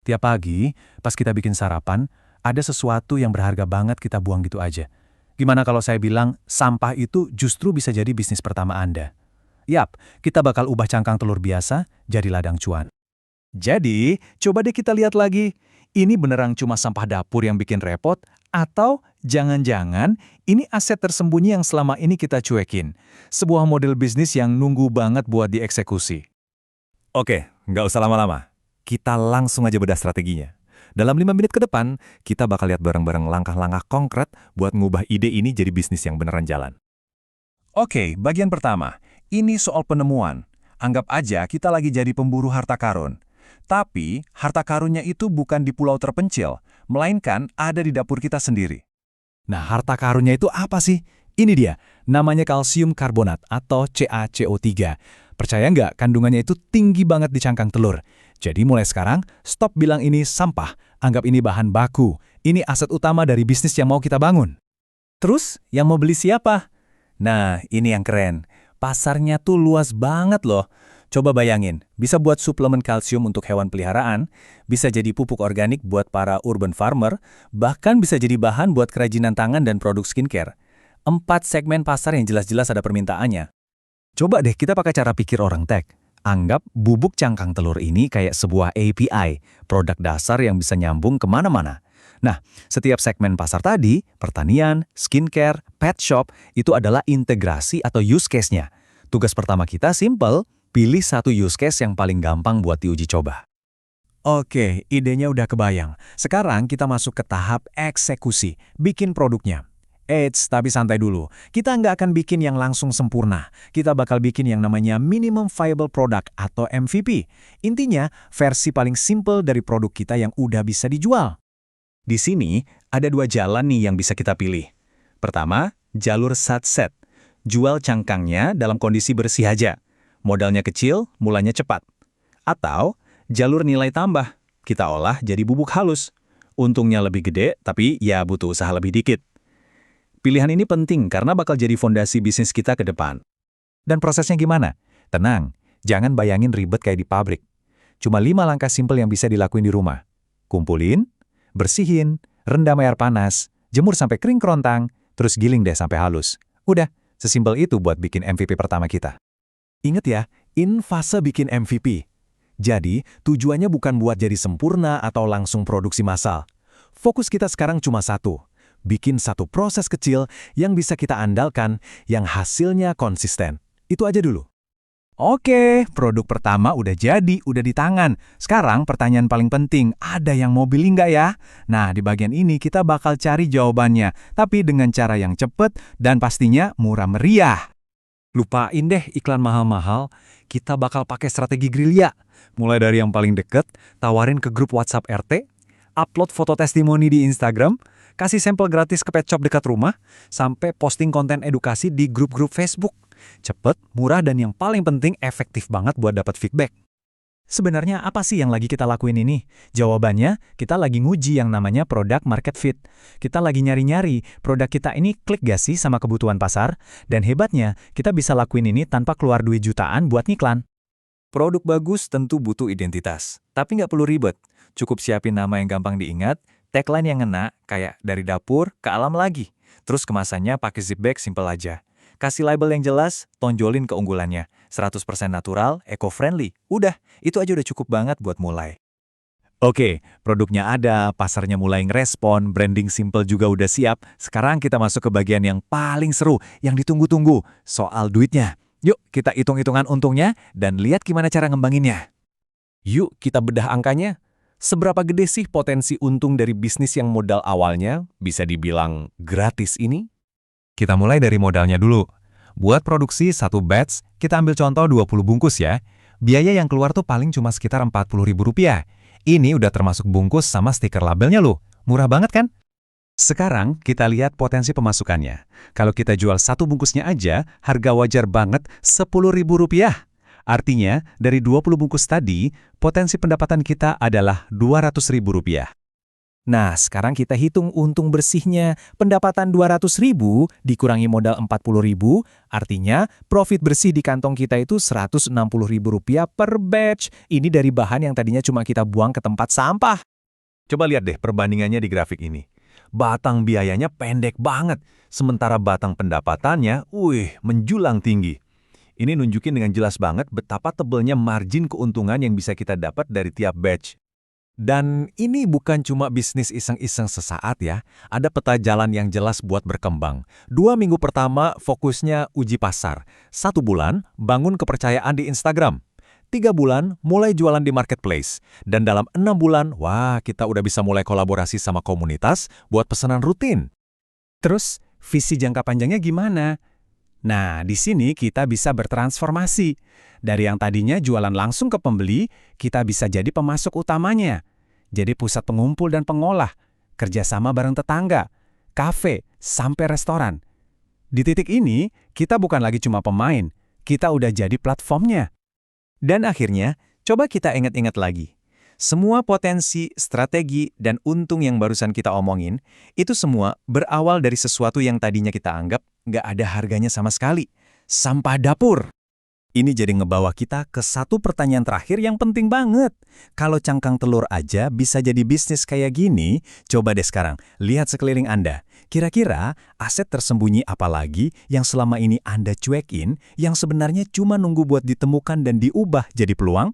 Tiap pagi, pas kita bikin sarapan, ada sesuatu yang berharga banget kita buang gitu aja. Gimana kalau saya bilang, sampah itu justru bisa jadi bisnis pertama Anda? Yap, kita bakal ubah cangkang telur biasa jadi ladang cuan. Jadi, coba deh kita lihat lagi. Ini beneran cuma sampah dapur yang bikin repot? Atau jangan-jangan ini aset tersembunyi yang selama ini kita cuekin? Sebuah model bisnis yang nunggu banget buat dieksekusi. Oke, nggak usah lama-lama. Kita langsung aja bedah strateginya. Dalam 5 menit ke depan, kita bakal lihat bareng-bareng langkah-langkah konkret buat ngubah ide ini jadi bisnis yang beneran jalan. Oke, bagian pertama. Ini soal penemuan. Anggap aja kita lagi jadi pemburu harta karun. Tapi, harta karunnya itu bukan di pulau terpencil, melainkan ada di dapur kita sendiri. Nah, harta karunnya itu apa sih? Ini dia, namanya kalsium karbonat atau CaCO3. Percaya nggak, kandungannya itu tinggi banget di cangkang telur. Jadi mulai sekarang, stop bilang ini sampah, anggap ini bahan baku. Ini aset utama dari bisnis yang mau kita bangun. Terus, yang mau beli siapa? Nah, ini yang keren. Pasarnya tuh luas banget loh. Coba bayangin, bisa buat suplemen kalsium untuk hewan peliharaan, bisa jadi pupuk organik buat para urban farmer, bahkan bisa jadi bahan buat kerajinan tangan dan produk skincare. 4 segmen pasar yang jelas-jelas ada permintaannya. Coba deh kita pakai cara pikir orang tech. Anggap bubuk cangkang telur ini kayak sebuah API, produk dasar yang bisa nyambung kemana-mana. Nah, setiap segmen pasar tadi, pertanian, skincare, pet shop, itu adalah integrasi atau use case-nya. Tugas pertama kita simple, pilih satu use case yang paling gampang buat diuji coba. Oke, idenya udah kebayang. Sekarang kita masuk ke tahap eksekusi, bikin produknya. Eits, tapi santai dulu. Kita nggak akan bikin yang langsung sempurna. Kita bakal bikin yang namanya Minimum Viable Product atau MVP. Intinya, versi paling simple dari produk kita yang udah bisa dijual. Di sini, ada 2 jalan nih yang bisa kita pilih. Pertama, jalur satset. Jual cangkangnya dalam kondisi bersih aja. Modalnya kecil, mulanya cepat. Atau, jalur nilai tambah. Kita olah jadi bubuk halus. Untungnya lebih gede, tapi ya butuh usaha lebih dikit. Pilihan ini penting karena bakal jadi fondasi bisnis kita ke depan. Dan prosesnya gimana? Tenang, jangan bayangin ribet kayak di pabrik. Cuma 5 langkah simpel yang bisa dilakuin di rumah. Kumpulin, bersihin, rendam air panas, jemur sampai kering kerontang, terus giling deh sampai halus. Udah, sesimpel itu buat bikin MVP pertama kita. Ingat ya, in fase bikin MVP. Jadi, tujuannya bukan buat jadi sempurna atau langsung produksi massal. Fokus kita sekarang cuma satu. Bikin satu proses kecil yang bisa kita andalkan, yang hasilnya konsisten. Itu aja dulu. Oke, produk pertama udah jadi, udah di tangan. Sekarang pertanyaan paling penting, ada yang mau beli nggak ya? Nah, di bagian ini kita bakal cari jawabannya, tapi dengan cara yang cepet dan pastinya murah meriah. Lupain deh iklan mahal-mahal, kita bakal pakai strategi gerilya. Mulai dari yang paling deket, tawarin ke grup WhatsApp RT, upload foto testimoni di Instagram, kasih sampel gratis ke pet shop dekat rumah, sampai posting konten edukasi di grup-grup Facebook. Cepet, murah, dan yang paling penting efektif banget buat dapat feedback. Sebenarnya apa sih yang lagi kita lakuin ini? Jawabannya, kita lagi nguji yang namanya product market fit. Kita lagi nyari-nyari produk kita ini klik gak sih sama kebutuhan pasar? Dan hebatnya, kita bisa lakuin ini tanpa keluar duit jutaan buat ngiklan. Produk bagus tentu butuh identitas, tapi nggak perlu ribet. Cukup siapin nama yang gampang diingat, tagline yang ngena, kayak dari dapur ke alam lagi. Terus kemasannya pakai zip bag simple aja. Kasih label yang jelas, tonjolin keunggulannya. 100% natural, eco-friendly. Udah, itu aja udah cukup banget buat mulai. Oke, produknya ada, pasarnya mulai ngerespon, branding simple juga udah siap. Sekarang kita masuk ke bagian yang paling seru, yang ditunggu-tunggu, soal duitnya. Yuk, kita hitung-hitungan untungnya dan lihat gimana cara ngembanginnya. Yuk, kita bedah angkanya. Seberapa gede sih potensi untung dari bisnis yang modal awalnya bisa dibilang gratis ini? Kita mulai dari modalnya dulu. Buat produksi satu batch, kita ambil contoh 20 bungkus ya. Biaya yang keluar tuh paling cuma sekitar Rp40.000. Ini udah termasuk bungkus sama stiker labelnya loh. Murah banget kan? Sekarang kita lihat potensi pemasukannya. Kalau kita jual satu bungkusnya aja, harga wajar banget Rp10.000. Artinya, dari 20 bungkus tadi, potensi pendapatan kita adalah Rp200.000. Nah, sekarang kita hitung untung bersihnya. Pendapatan 200.000 dikurangi modal 40.000, artinya profit bersih di kantong kita itu Rp160.000 per batch. Ini dari bahan yang tadinya cuma kita buang ke tempat sampah. Coba lihat deh perbandingannya di grafik ini. Batang biayanya pendek banget, sementara batang pendapatannya, menjulang tinggi. Ini nunjukin dengan jelas banget betapa tebelnya margin keuntungan yang bisa kita dapat dari tiap batch. Dan ini bukan cuma bisnis iseng-iseng sesaat ya, ada peta jalan yang jelas buat berkembang. 2 minggu pertama fokusnya uji pasar. 1 bulan bangun kepercayaan di Instagram. 3 bulan mulai jualan di marketplace. Dan dalam 6 bulan, kita udah bisa mulai kolaborasi sama komunitas buat pesanan rutin. Terus, visi jangka panjangnya gimana? Nah, di sini kita bisa bertransformasi. Dari yang tadinya jualan langsung ke pembeli, kita bisa jadi pemasok utamanya. Jadi pusat pengumpul dan pengolah, kerjasama bareng tetangga, kafe, sampai restoran. Di titik ini, kita bukan lagi cuma pemain, kita udah jadi platformnya. Dan akhirnya, coba kita ingat-ingat lagi. Semua potensi, strategi, dan untung yang barusan kita omongin, itu semua berawal dari sesuatu yang tadinya kita anggap nggak ada harganya sama sekali. Sampah dapur. Ini jadi ngebawa kita ke satu pertanyaan terakhir yang penting banget. Kalau cangkang telur aja bisa jadi bisnis kayak gini, coba deh sekarang, lihat sekeliling Anda. Kira-kira aset tersembunyi apa lagi yang selama ini Anda cuekin, yang sebenarnya cuma nunggu buat ditemukan dan diubah jadi peluang?